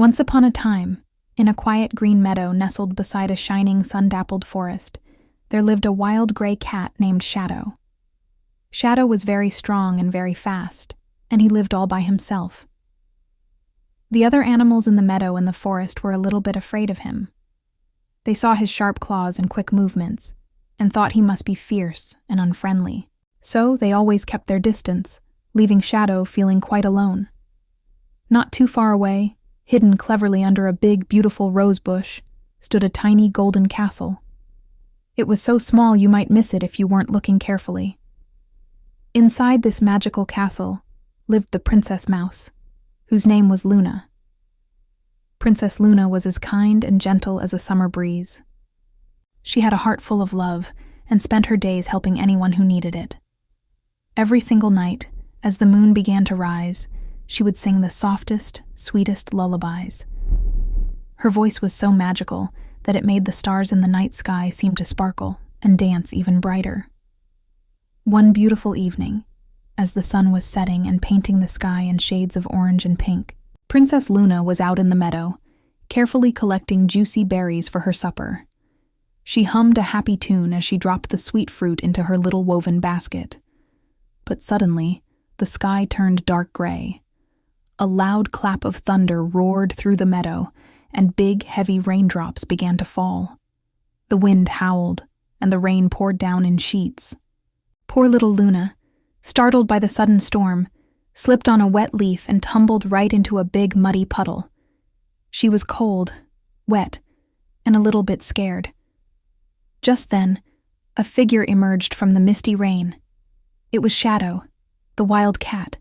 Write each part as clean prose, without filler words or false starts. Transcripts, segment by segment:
Once upon a time, in a quiet green meadow nestled beside a shining sun-dappled forest, there lived a wild gray cat named Shadow. Shadow was very strong and very fast, and he lived all by himself. The other animals in the meadow and the forest were a little bit afraid of him. They saw his sharp claws and quick movements, and thought he must be fierce and unfriendly. So they always kept their distance, leaving Shadow feeling quite alone. Not too far away, hidden cleverly under a big, beautiful rose bush, stood a tiny golden castle. It was so small you might miss it if you weren't looking carefully. Inside this magical castle lived the Princess Mouse, whose name was Luna. Princess Luna was as kind and gentle as a summer breeze. She had a heart full of love and spent her days helping anyone who needed it. Every single night, as the moon began to rise, she would sing the softest, sweetest lullabies. Her voice was so magical that it made the stars in the night sky seem to sparkle and dance even brighter. One beautiful evening, as the sun was setting and painting the sky in shades of orange and pink, Princess Luna was out in the meadow, carefully collecting juicy berries for her supper. She hummed a happy tune as she dropped the sweet fruit into her little woven basket. But suddenly, the sky turned dark gray. A loud clap of thunder roared through the meadow, and big, heavy raindrops began to fall. The wind howled, and the rain poured down in sheets. Poor little Luna, startled by the sudden storm, slipped on a wet leaf and tumbled right into a big, muddy puddle. She was cold, wet, and a little bit scared. Just then, a figure emerged from the misty rain. It was Shadow, the wild cat.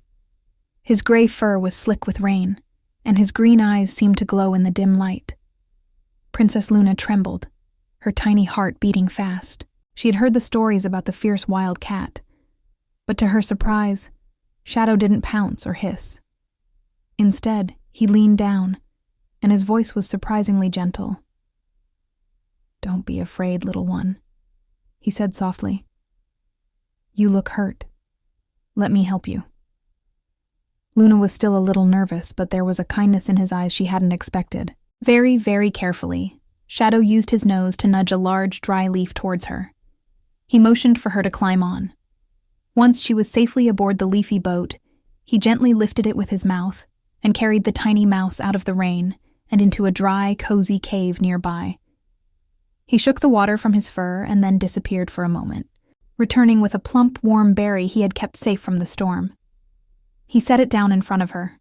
His gray fur was slick with rain, and his green eyes seemed to glow in the dim light. Princess Luna trembled, her tiny heart beating fast. She had heard the stories about the fierce wild cat, but to her surprise, Shadow didn't pounce or hiss. Instead, he leaned down, and his voice was surprisingly gentle. "Don't be afraid, little one," he said softly. "You look hurt. Let me help you." Luna was still a little nervous, but there was a kindness in his eyes she hadn't expected. Very, very carefully, Shadow used his nose to nudge a large, dry leaf towards her. He motioned for her to climb on. Once she was safely aboard the leafy boat, he gently lifted it with his mouth and carried the tiny mouse out of the rain and into a dry, cozy cave nearby. He shook the water from his fur and then disappeared for a moment, returning with a plump, warm berry he had kept safe from the storm. He set it down in front of her.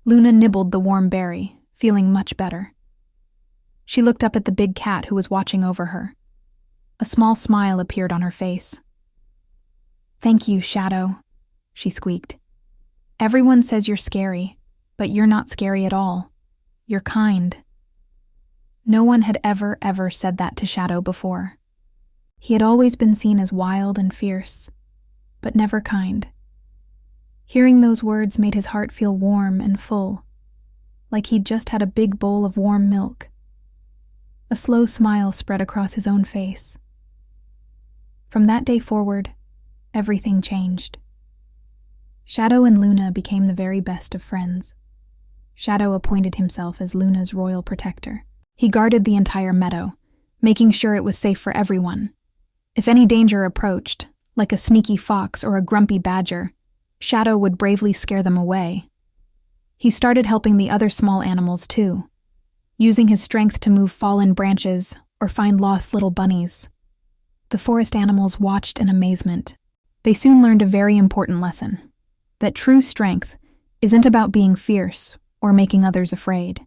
Luna nibbled the warm berry, feeling much better. She looked up at the big cat who was watching over her. A small smile appeared on her face. "Thank you, Shadow," she squeaked. "Everyone says you're scary, but you're not scary at all. You're kind." No one had ever said that to Shadow before. He had always been seen as wild and fierce, but never kind. Hearing those words made his heart feel warm and full, like he'd just had a big bowl of warm milk. A slow smile spread across his own face. From that day forward, everything changed. Shadow and Luna became the very best of friends. Shadow appointed himself as Luna's royal protector. He guarded the entire meadow, making sure it was safe for everyone. If any danger approached, like a sneaky fox or a grumpy badger, Shadow would bravely scare them away. He started helping the other small animals too, using his strength to move fallen branches or find lost little bunnies. The forest animals watched in amazement. They soon learned a very important lesson, that true strength isn't about being fierce or making others afraid.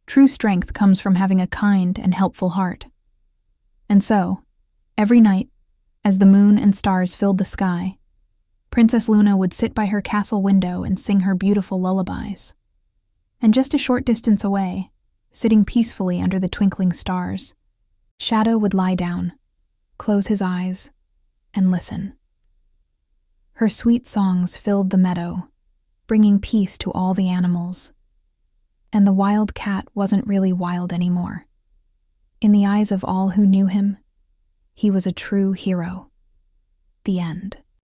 True strength comes from having a kind and helpful heart. And so, every night, as the moon and stars filled the sky, Princess Luna would sit by her castle window and sing her beautiful lullabies. And just a short distance away, sitting peacefully under the twinkling stars, Shadow would lie down, close his eyes, and listen. Her sweet songs filled the meadow, bringing peace to all the animals. And the wild cat wasn't really wild anymore. In the eyes of all who knew him, he was a true hero. The end.